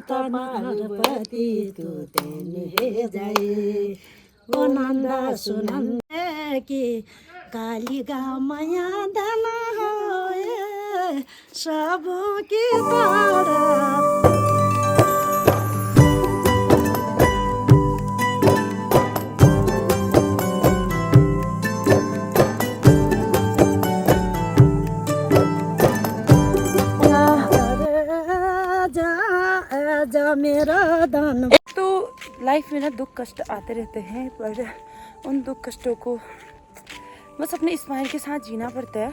पार्वती तू तेने जाए ओ नंदा सुनंद की काली गा माया दाना होए सबों की तारा। मेरा दान। तो लाइफ में ना दुख कष्ट आते रहते हैं, पर उन दुख कष्टों को बस अपने स्माइल के साथ जीना पड़ता है।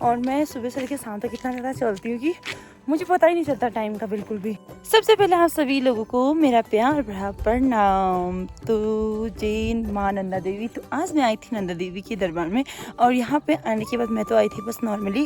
और मैं सुबह से लेकर शाम तक इतना ज़्यादा चलती हूँ कि मुझे पता ही नहीं चलता टाइम का बिल्कुल भी। सबसे पहले आप सभी लोगों को मेरा प्यार भरा प्रणाम। तो जय माँ नंदा देवी। तो आज मैं आई थी नंदा देवी के दरबार में, और यहाँ पे आने के बाद मैं तो आई थी बस नॉर्मली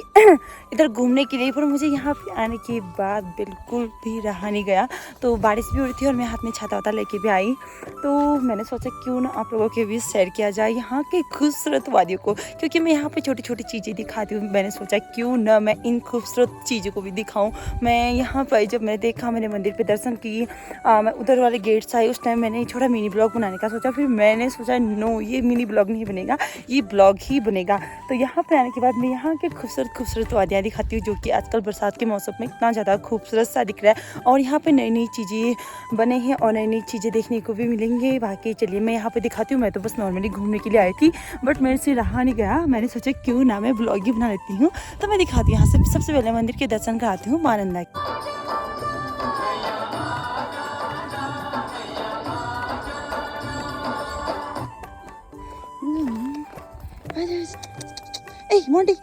इधर घूमने के लिए, पर मुझे यहाँ पे आने के बाद बिल्कुल भी रहा नहीं गया। तो बारिश भी हो रही थी और मैं हाथ में छाता वाता लेके भी आई, तो मैंने सोचा क्यों ना आप लोगों के बीच शेयर किया जाए यहाँ के खूबसूरत वादियों को, क्योंकि मैं यहाँ पे छोटी छोटी चीज़ें दिखाती हूँ। मैंने सोचा क्यों ना मैं इन खूबसूरत चीज़ों को भी दिखाऊँ। मैं यहाँ पर जब मैंने देखा, मैंने मंदिर पे दर्शन की, मैं उधर वाले गेट से आई, उस टाइम मैंने छोटा मिनी ब्लॉग बनाने का सोचा। फिर मैंने सोचा नो, ये मिनी ब्लॉग नहीं बनेगा, ये ब्लॉग ही बनेगा। तो यहाँ पे आने के बाद मैं यहाँ के खूबसूरत खूबसूरत वादियाँ दिखाती हूँ, जो कि आजकल बरसात के मौसम में इतना ज़्यादा खूबसूरत सा दिख रहा है। और यहाँ पे नई नई चीज़ें बने हैं और नई नई चीज़ें देखने को भी मिलेंगे। बाकी चलिए मैं यहाँ पे दिखाती हूँ। मैं तो बस नॉर्मली घूमने के लिए आई थी, बट मेरे से रहा नहीं गया। मैंने सोचा क्यों ना मैं ब्लॉग ही बना लेती हूँ। तो मैं दिखाती हूँ यहाँ से। सबसे पहले मंदिर के दर्शन कराती हूँ माँ नंदा की। मोंटी,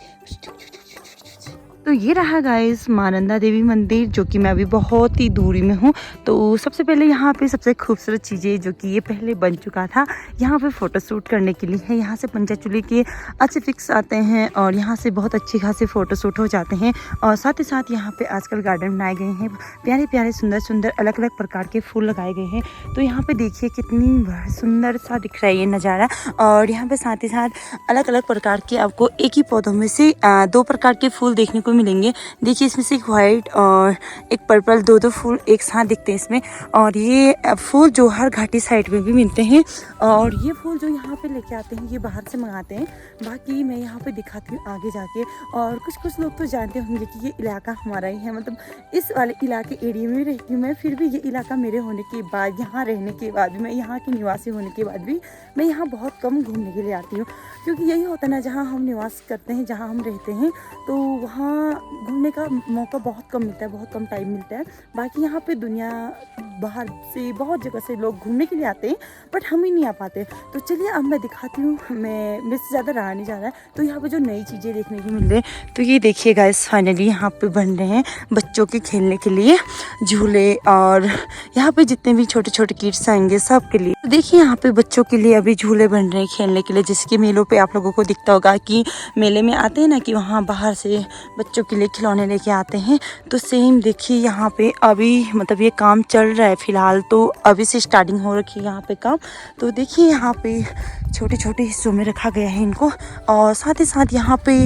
तो ये रहा गाइस माँ नंदा देवी मंदिर, जो कि मैं अभी बहुत ही दूरी में हूँ। तो सबसे पहले यहाँ पे सबसे खूबसूरत चीज़ें, जो कि ये पहले बन चुका था, यहाँ पे फ़ोटो शूट करने के लिए है। यहाँ से पंचाचूली के अच्छे पिक्स आते हैं और यहाँ से बहुत अच्छी खासी फ़ोटो शूट हो जाते हैं। और साथ ही साथ यहाँ पे आजकल गार्डन बनाए गए हैं, प्यारे प्यारे सुंदर सुंदर अलग अलग प्रकार के फूल लगाए गए हैं। तो यहाँ पर देखिए कितनी सुंदर सा दिख रहा है ये नज़ारा। और यहाँ पर साथ ही साथ अलग अलग प्रकार के आपको एक ही पौधों में से 2 प्रकार के फूल देखने को मिलेंगे। देखिए इसमें से एक वाइट और एक पर्पल, दो फूल एक साथ दिखते हैं इसमें। और ये फूल जो हर घाटी साइड में भी मिलते हैं। और ये फूल जो यहाँ पे लेके आते हैं, ये बाहर से मंगाते हैं। बाकी मैं यहाँ पे दिखाती हूँ आगे जाके। और कुछ लोग तो जानते होंगे कि ये इलाका हमारा ही है, मतलब इस वाले इलाके एरिया में रहती हूँ मैं। फिर भी ये इलाका मेरे होने के बाद, यहाँ रहने के बाद भी, मैं यहाँ की निवासी होने के बाद भी मैं यहाँ बहुत कम घूमने के लिए आती हूँ। क्योंकि यही होता है ना, जहाँ हम निवास करते हैं, जहाँ हम रहते हैं, तो वहाँ घूमने का मौका बहुत कम मिलता है, बहुत कम टाइम मिलता है। बाकी यहाँ पे दुनिया बाहर से बहुत जगह से लोग घूमने के लिए आते हैं, बट हम ही नहीं आ पाते। तो चलिए अब मैं दिखाती हूँ। मेरे से ज़्यादा रहा नहीं जा रहा है। तो यहाँ पे जो नई चीज़ें देखने को मिल रही है, तो ये देखिए गाइस, फाइनली यहाँ पे बन रहे हैं बच्चों के खेलने के लिए झूले। और यहाँ पे जितने भी छोटे छोटे किड्स आएंगे सब के लिए, तो देखिए यहाँ पे बच्चों के लिए अभी झूले बन रहे हैं खेलने के लिए। जैसे कि मेलों पे आप लोगों को दिखता होगा कि मेले में आते हैं ना, कि वहाँ बाहर से बच्चों के लिए खिलौने लेके आते हैं। तो सेम देखिए यहाँ पे अभी मतलब ये काम चल रहा है फिलहाल, तो अभी से स्टार्टिंग हो रखी है यहाँ पे काम। तो देखिए यहाँ पे छोटे छोटे हिस्सों में रखा गया है इनको। और साथ ही साथ यहाँ पे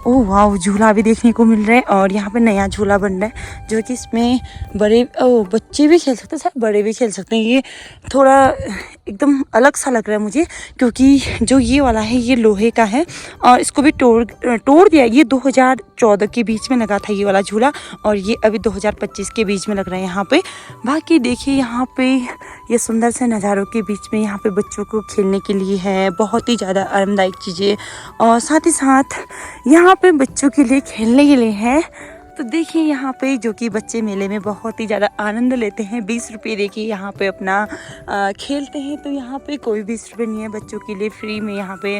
ओह वाह, झूला भी देखने को मिल रहा है। और यहाँ पे नया झूला बन रहा है, जो कि इसमें बच्चे भी खेल सकते हैं, शायद बड़े भी खेल सकते हैं। ये थोड़ा एकदम अलग सा लग रहा है मुझे, क्योंकि जो ये वाला है ये लोहे का है और इसको भी तोड़ दिया। ये 2014 के बीच में लगा था ये वाला झूला, और ये अभी 2025 के बीच में लग रहा है यहाँ पे। बाकी देखिए यहाँ पे ये सुंदर से नज़ारों के बीच में यहाँ पे बच्चों को खेलने के लिए है बहुत ही ज़्यादा आरामदायक चीज़ें। और साथ ही साथ यहाँ पे बच्चों के लिए खेलने के लिए है। तो देखिए यहाँ पे जो कि बच्चे मेले में बहुत ही ज़्यादा आनंद लेते हैं। 20 रुपये देखिए यहाँ पे अपना खेलते हैं। तो यहाँ पे कोई 20 रुपये नहीं है बच्चों के लिए, फ्री में यहाँ पे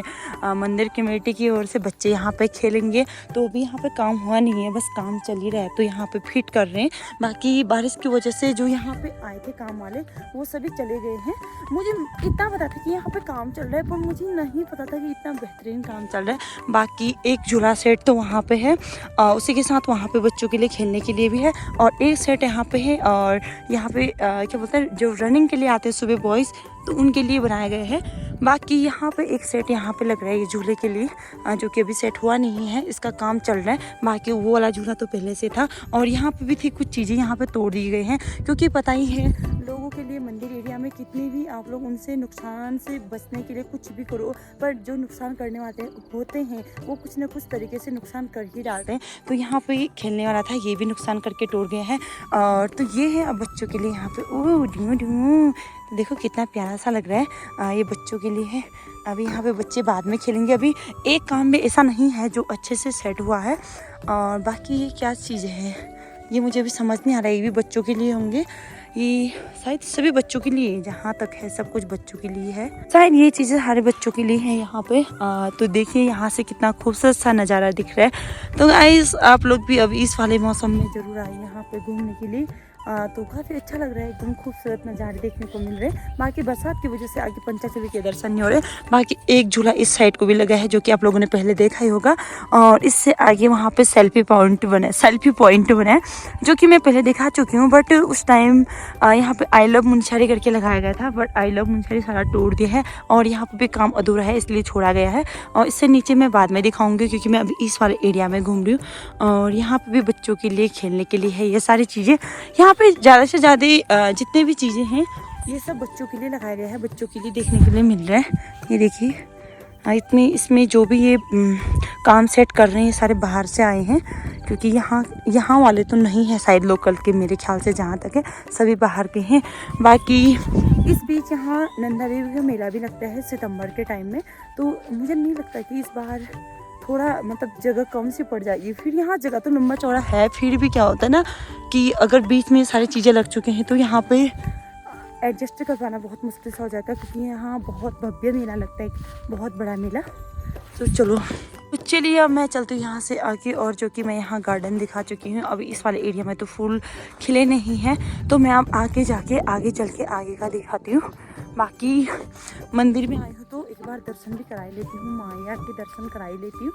मंदिर कमेटी की ओर से बच्चे यहाँ पे खेलेंगे। तो अभी यहाँ पे काम हुआ नहीं है, बस काम चल ही रहा है, तो यहाँ पे फिट कर रहे हैं। बाकी बारिश की वजह से जो यहाँ पे आए थे काम वाले, वो सभी चले गए हैं। मुझे इतना पता था कि यहाँ पे काम चल रहा है, पर मुझे नहीं पता था कि इतना बेहतरीन काम चल रहा है। बाकी एक झूला सेट तो वहाँ पे है, उसी के साथ वहाँ पे बच्चों के लिए खेलने के लिए भी है, और एक सेट यहाँ पे है। और यहाँ पे क्या बोलते हैं, जो रनिंग के लिए आते हैं सुबह बॉयज़, तो उनके लिए बनाए गए हैं। बाकी यहाँ पे एक सेट यहाँ पे लग रहा है ये झूले के लिए, जो कि अभी सेट हुआ नहीं है, इसका काम चल रहा है। बाकी वो वाला झूला तो पहले से था। और यहाँ पे भी थी कुछ चीज़ें यहाँ पे तोड़ दी गई हैं, क्योंकि पता ही है लोगों के लिए मंदिर एरिया में कितनी भी आप लोग उनसे नुकसान से बचने के लिए कुछ भी करो, पर जो नुकसान करने वाले होते हैं वो कुछ ना कुछ तरीके से नुकसान कर ही डालते हैं। तो यहाँ पे खेलने वाला था, ये भी नुकसान करके तोड़ गए हैं। और तो ये है अब बच्चों के लिए यहाँ पे, ओ ड्यू ड्यू, तो देखो कितना प्यारा सा लग रहा है। ये बच्चों के लिए है। अभी यहाँ पे बच्चे बाद में खेलेंगे, अभी एक काम भी ऐसा नहीं है जो अच्छे से सेट हुआ है। और बाकी ये क्या चीज़ें हैं ये मुझे अभी समझ नहीं आ रहा है। ये भी बच्चों के लिए होंगे, ये शायद सभी बच्चों के लिए, जहाँ तक है सब कुछ बच्चों के लिए है। शायद ये चीज़ें सारे बच्चों के लिए हैं यहाँ पे। तो देखिए यहाँ से कितना खूबसूरत सा नज़ारा दिख रहा है। तो गाइस आप लोग भी अभी इस वाले मौसम में ज़रूर आए यहाँ पे घूमने के लिए। तो काफ़ी अच्छा लग रहा है, एकदम खूबसूरत नज़ारे देखने को मिल रहे हैं। बाकी बरसात की वजह से आगे पंचाचूरी के दर्शन नहीं हो रहे। बाकी एक झूला इस साइड को भी लगा है, जो कि आप लोगों ने पहले देखा ही होगा। और इससे आगे वहाँ पे सेल्फी पॉइंट बना है, जो कि मैं पहले दिखा चुकी हूँ। बट उस टाइम यहाँ पे आई लव मुनस्यारी करके लगाया गया था, बट आई लव मुनस्यारी सारा तोड़ दिया है और यहाँ पे भी काम अधूरा है, इसलिए छोड़ा गया है। और इससे नीचे मैं बाद में दिखाऊंगी, क्योंकि मैं अभी इस वाले एरिया में घूम रही हूँ। और यहाँ पे भी बच्चों के लिए खेलने के लिए है ये सारी चीज़ें। यहाँ पे ज़्यादा से ज़्यादा जितने भी चीज़ें हैं ये सब बच्चों के लिए लगाया गया है, बच्चों के लिए देखने के लिए मिल रहा है। ये देखिए इसमें जो भी ये काम सेट कर रहे हैं ये सारे बाहर से आए हैं, क्योंकि यहाँ वाले तो नहीं है शायद लोकल के, मेरे ख्याल से जहाँ तक है सभी बाहर के हैं। बाकी इस बीच यहाँ नंदा देवी का मेला भी लगता है सितंबर के टाइम में। तो मुझे नहीं लगता कि इस बार थोड़ा मतलब जगह कम सी पड़ जाएगी। फिर यहाँ जगह तो लंबा चौड़ा है, फिर भी क्या होता है ना कि अगर बीच में सारी चीज़ें लग चुके हैं तो यहाँ पे एडजस्ट कर पाना बहुत मुश्किल सा हो जाता है, क्योंकि यहाँ बहुत भव्य मेला लगता है, बहुत बड़ा मेला। तो चलो चलिए अब मैं चलती हूँ यहाँ से आगे। और जो कि मैं यहाँ गार्डन दिखा चुकी हूँ, अभी इस वाले एरिया में तो फूल खिले नहीं हैं, तो मैं अब आगे चल के आगे का दिखाती हूँ। बाकी मंदिर में आई हूँ तो एक बार दर्शन भी कराई लेती हूँ, माया के दर्शन कराई लेती हूँ।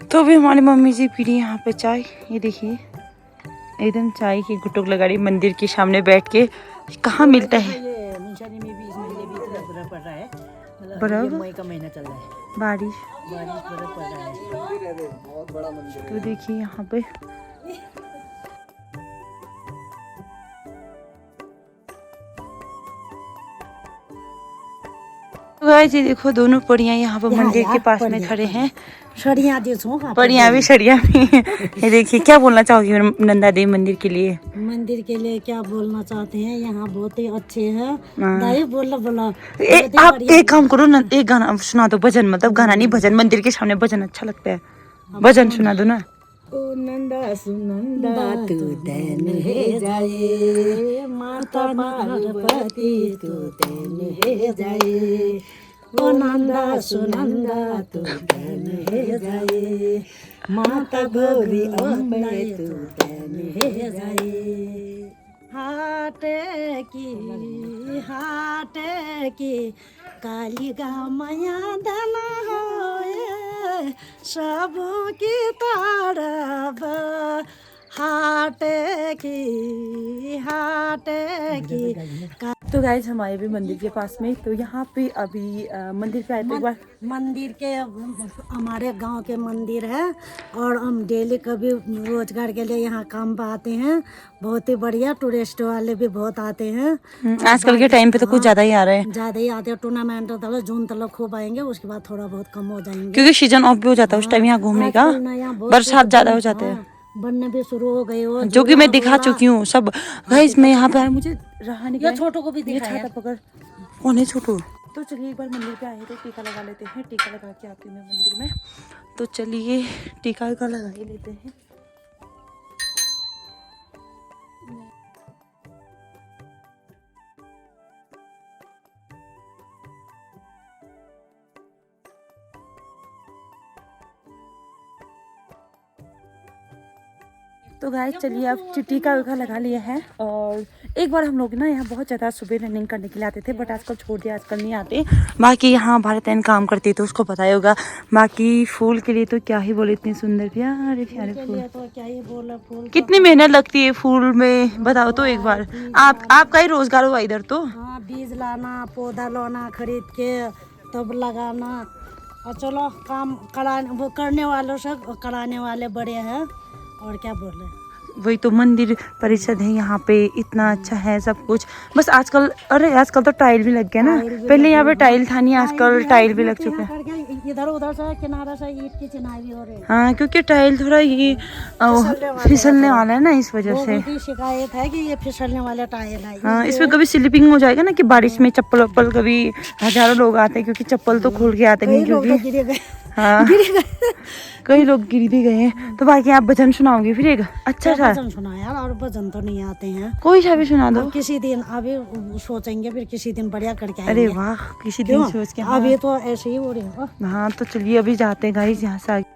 तो अभी हमारी मम्मी जी पी रही है यहाँ पे चाय। ये देखिए एकदम चाय की गुटुक लगा रही मंदिर के सामने बैठ के। कहाँ मिलता है ये मुंशानी में भी इस महीने भी इतना बर्फ पड़ रहा है, मतलब बर्फ? ये मई का महीना चल रहा है, बारिश बर्फ पड़ रहा है। बहुत बड़ा मंदिर है। तो देखिए यहाँ पे गाइस ये देखो दोनों परियां यहाँ पे मंदिर के पास में खड़े हैं। सड़िया देखो परियां भी सड़िया भी ये देखिए क्या बोलना चाहोगी नंदा देवी मंदिर के लिए? मंदिर के लिए क्या बोलना चाहते हैं, यहाँ बहुत ही अच्छे हैं। हाँ। दाई बोला बोला आप एक काम करो ना, एक गाना सुना दो, भजन, मतलब गाना नहीं भजन, मंदिर के सामने भजन अच्छा लगता है, भजन सुना दो ना। ओ नंदा सुनंदा तू देन हे जाए, माता पार्वती तू देन हे जाए, ओ नंदा सुनंदा तू देन हे जाए, माता गौरी अम्बे तू देन हे जाए। हाटे की काली गा माया दाना होए, सबू की ताड़ब हाटे की। तो गाइस हमारे भी मंदिर के पास में, तो यहाँ पे अभी मंदिर पे आए थे एक बार। मंदिर के हमारे गांव के मंदिर है, और हम डेली कभी रोजगार के लिए यहाँ काम पे आते हैं। बहुत ही बढ़िया, टूरिस्ट वाले भी बहुत आते हैं। आजकल के टाइम पे तो कुछ ज्यादा ही आ रहा है, ज्यादा ही आते हैं। टूर्नामेंट तक जून तक खूब आएंगे, उसके बाद थोड़ा बहुत कम हो जाएंगे, क्योंकि सीजन ऑफ भी हो जाता है उस टाइम यहाँ घूमने का, बरसात ज्यादा हो जाते हैं, बनने भी शुरू हो गए हो, जो कि मैं दिखा चुकी हूँ सब। गाइस मैं यहाँ पे आया, मुझे रहा नहीं, छोटों को भी दिखाया। छाता पकड़ कौन है छोटू। तो चलिए एक बार मंदिर पे आए थे, टीका लगा लेते हैं, टीका लगा के आती हूँ मैं मंदिर में। तो चलिए टीका लगा ही लेते हैं। तो गाइस चलिए अब टीका वीका लगा लिया है। और एक बार हम लोग ना यहाँ बहुत ज़्यादा सुबह रनिंग करने के लिए आते थे, बट आजकल छोड़ दिया, आजकल नहीं आते। बाकी यहाँ भारतन काम करती है तो उसको पता ही होगा। बाकी फूल के लिए तो क्या ही बोले, इतने सुंदर प्यारे प्यारे फूल। तो क्या ही बोला, फूल कितनी मेहनत लगती है फूल में, बताओ तो एक बार। आपका ही रोजगार हुआ इधर तो। हाँ, बीज लाना, पौधा लाना खरीद के तब लगाना। और चलो काम वो करने वालों से कराने वाले बड़े हैं, और क्या बोले। वही तो, मंदिर परिषद है यहाँ पे, इतना अच्छा है सब कुछ। बस आजकल, अरे आजकल तो टाइल भी लग गया ना, पहले यहाँ पे टाइल था नहीं, आजकल टाइल भी लग चुका है। इधर उधर से किनारा से ईंट की चिनाई भी हो रही है। हाँ, क्योंकि टाइल थोड़ा ये फिसलने वाला है ना, इस वजह से। की शिकायत है कि ये फिसलने वाले टाइल है। हाँ, इसमें कभी स्लिपिंग हो जाएगा ना कि बारिश में चप्पल वप्पल, कभी हजारों लोग आते हैं क्योंकि चप्पल तो खोल के आते नहीं, क्योंकि हाँ कई लोग गिर भी गए हैं। तो बाकी आप भजन सुनाओगे फिर एक अच्छा सा? भजन सुना यार, और भजन तो नहीं आते हैं। कोई सा भी सुना दो। किसी दिन अभी सोचेंगे, फिर किसी दिन बढ़िया करके आएंगे। अरे वाह, किसी दिन सोच के। अभी तो ऐसे ही हो रही है। हाँ, तो चलिए अभी जाते हैं गाइस यहाँ से आगे।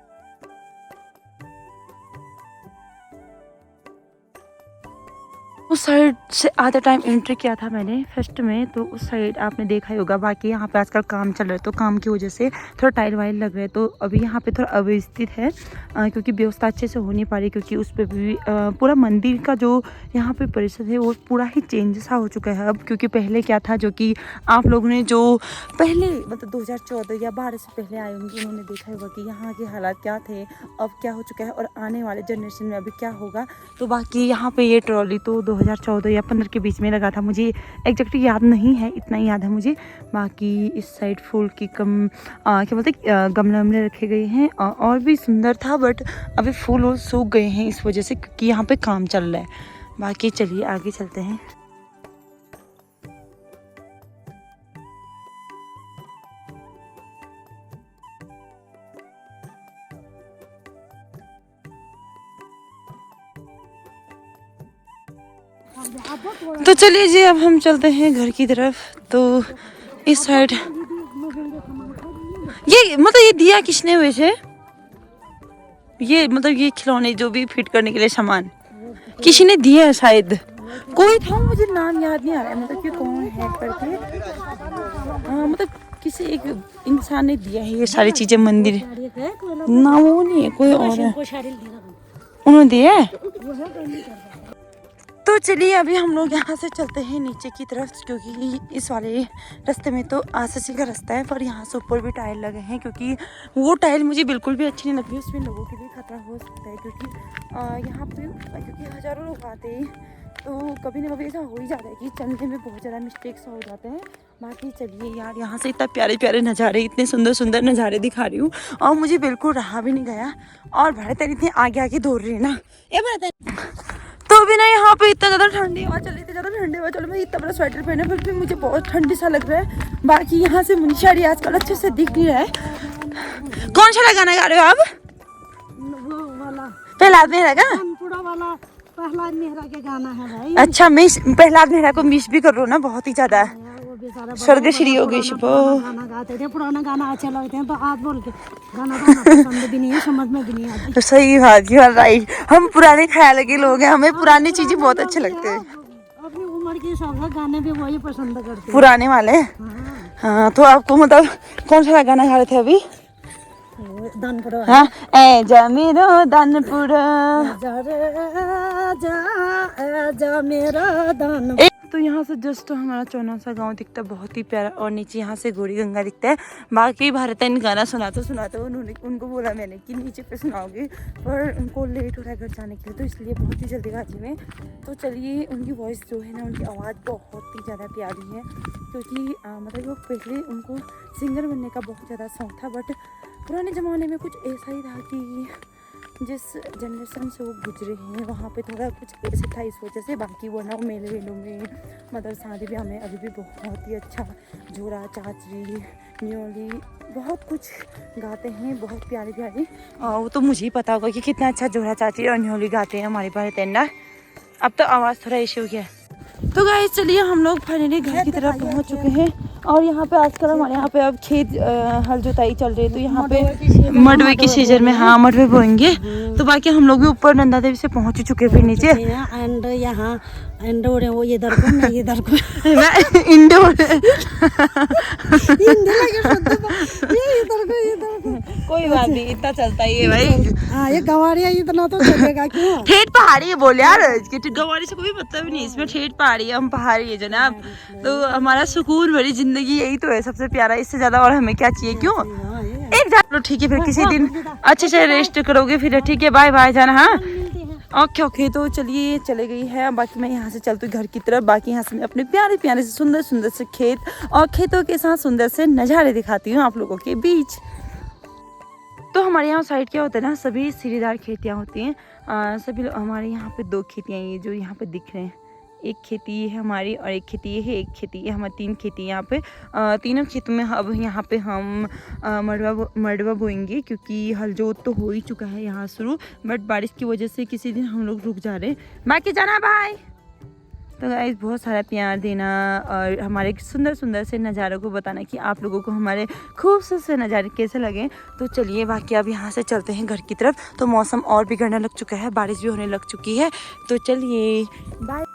उस साइड से आधा टाइम एंट्री किया था मैंने फर्स्ट में, तो उस साइड आपने देखा ही होगा। बाकी यहाँ पे आजकल काम चल रहा है, तो काम की वजह से थोड़ा टाइल वाइल लग रहा है, तो अभी यहाँ पे थोड़ा अव्यवस्थित है क्योंकि व्यवस्था अच्छे से हो नहीं पा रही। क्योंकि उस पर भी पूरा मंदिर का जो यहाँ पे परिसर है वो पूरा ही चेंज सा हो चुका है अब। क्योंकि पहले क्या था, जो कि आप लोगों ने जो पहले मतलब 2014 या 12 से पहले आए होंगे, उन्होंने देखा होगा कि यहाँ के हालात क्या थे, अब क्या हो चुका है, और आने वाले जनरेशन में अभी क्या होगा। तो बाकी यहाँ पे ये ट्रॉली तो 2014 या 15 के बीच में लगा था, मुझे एग्जैक्टली याद नहीं है, इतना ही याद है मुझे। बाकी इस साइड फूल की क्या बोलते गमले वमले रखे गए हैं, और भी सुंदर था, बट अभी फूल वो सूख गए हैं इस वजह से, क्योंकि यहाँ पे काम चल रहा है। बाकी चलिए आगे चलते हैं। तो चलिए जी, अब हम चलते हैं घर की तरफ। तो इस साइड ये मतलब ये दिया किसने वैसे, ये मतलब ये खिलौने जो भी फिट करने के लिए सामान किसी ने दिया है शायद, कोई था, मुझे नाम याद नहीं आ रहा है, मतलब कि कौन है करके। हाँ, मतलब किसी एक इंसान ने दिया है ये सारी चीजें मंदिर ना, वो नहीं है, कोई और है, उन्होंने दिया है। तो चलिए अभी हम लोग यहाँ से चलते हैं नीचे की तरफ, क्योंकि इस वाले रास्ते में तो आससी का रास्ता है, पर यहाँ से ऊपर भी टाइल लगे हैं। क्योंकि वो टाइल मुझे बिल्कुल भी अच्छी नहीं लगी, उसमें लोगों के लिए खतरा हो सकता है। क्योंकि यहाँ पे क्योंकि हज़ारों लोग आते हैं, तो कभी ना कभी ऐसा हो ही जाता है कि चलने में बहुत ज़्यादा मिस्टेक्स हो जाते हैं। बाकी चलिए यार, यहाँ से इतना प्यारे प्यारे नज़ारे, इतने सुंदर सुंदर नज़ारे दिखा रही हूँ, और मुझे बिल्कुल रहा भी नहीं गया। और भारतन इतने आगे आगे दौड़ रही है ना, ये भारतन। तो अभी ना यहाँ पे इतना ज़्यादा ठंडी हवा चल रही थी, ज़्यादा ठंडी हवा चलो, मैं इतना बड़ा स्वेटर पहने, फिर भी मुझे बहुत ठंडी सा लग रहा है। बाकी यहाँ से मुनिशारी आजकल अच्छे से दिख नहीं रहा है। कौन सा गाना गा रहे हो आप? वो वाला प्रहलाद मेहरा का वाला प्रहलाद मेहरा के गाना है भाई। अच्छा, मिस प्रहलाद मेहरा को मिस भी कर रहा हूँ ना बहुत ही ज़्यादा। स्वर्ग श्री योगेश गाना गाते थे, पुराना गाना अच्छे लगते हैं, तो आज बोल के गाना गाना पसंद भी नहीं है, समझ में भी नहीं आती। तो सही बात है, राइट। हम पुराने ख्याल के लोग हैं, हमें पुरानी चीजें बहुत अच्छे लगते हैं। अपनी उम्र के हिसाब से गाने भी वही पसंद करते हैं, पुराने वाले। हाँ, तो आपको मतलब कौन सा गाना गा रहे थे अभी? दानपुर। हाँ, ए जमीरो दानपुर, जा मेरा दान। तो यहाँ से जस्ट हमारा चौना सा गांव दिखता है, बहुत ही प्यारा, और नीचे यहाँ से गोरी गंगा दिखता है। बाकी भारतन गाना सुनाते उनको बोला मैंने कि नीचे पे सुनाओगे, पर उनको लेट हो रहा है घर जाने के लिए, तो इसलिए बहुत ही जल्दीबाजी में। तो चलिए, उनकी वॉइस जो है ना, उनकी आवाज़ बहुत ही ज़्यादा प्यारी है। क्योंकि मतलब वो पहले उनको सिंगर बनने का बहुत ज़्यादा शौक था, बट पुराने ज़माने में कुछ ऐसा ही था कि जिस जनरेशन से वो गुजरे हैं वहाँ पे थोड़ा कुछ ऐसे था, इस वजह से। बाकी वो ना मेले वेलों में, मतलब शादी ब्याह में अभी भी बहुत ही अच्छा जोड़ा चाचरी न्योली बहुत कुछ गाते हैं, बहुत प्यारी प्यारी। वो तो मुझे ही पता होगा कि कितना अच्छा जोड़ा चाचरी और न्योली गाते हैं हमारे भारतन ना। अब तो आवाज़ थोड़ा ऐसे हो गया। तो गाइस चलिए, हम लोग फाइनली घर की तरफ पहुँच चुके हैं, और यहाँ पे आजकल हमारे यहाँ पे अब खेत हल जोताई चल रही है, तो यहाँ पे मडवे की सीजन में, हाँ मडवे बोएंगे, तो बाकी हम लोग भी ऊपर नंदा देवी से पहुंच ही चुके फिर नीचे। एंड यहाँ इंडोर है वो इधर को नहीं इधर को इंडोर हिंदी लगे शुद्ध ये इधर को कोई बात नहीं, इतना चलता ही है भाई। हाँ ये गवारिया इतना तो चलेगा क्यों। ठेठ पहाड़ी है बोल यार, गवारी से कोई मतलब नहीं, इसमें ठेठ पहाड़ी है, हम पहाड़ी है जनाब। तो हमारा सुकून भरी जिंदगी यही तो है सबसे प्यारा, इससे ज्यादा और हमें क्या चाहिए क्यों। एक चलो ठीक है, फिर किसी दिन अच्छे से रेस्ट करोगे फिर, ठीक है बाय बाय जाना। हाँ ओके ओके, तो चलिए चले गई है। बाकी मैं यहाँ से चलती हूँ घर की तरफ। बाकी यहाँ से मैं अपने प्यारे प्यारे से सुंदर सुंदर से खेत और खेतों के साथ सुंदर से नज़ारे दिखाती हूँ आप लोगों के बीच। तो हमारे यहाँ साइड क्या होता है ना, सभी सीढ़ीदार खेतियाँ होती हैं। सभी हमारे यहाँ पे 2 खेतियाँ ये जो यहाँ पे दिख रहे हैं, एक खेती है हमारी और एक खेती है, एक खेती है हमारी, 3 खेती यहाँ पे। तीनों खेतों में अब यहाँ पे हम मड़वा बोएंगे, क्योंकि हल जोत तो हो ही चुका है यहाँ शुरू, बट बारिश की वजह से किसी दिन हम लोग रुक जा रहे हैं। बाकी जाना बाय। तो गाइस बहुत सारा प्यार देना और हमारे सुंदर सुंदर से नज़ारों को बताना कि आप लोगों को हमारे खूबसूरत से नज़ारे कैसे लगे। तो चलिए बाकी अब यहाँ से चलते हैं घर की तरफ। तो मौसम और बिगड़ने लग चुका है, बारिश भी होने लग चुकी है, तो चलिए बाय।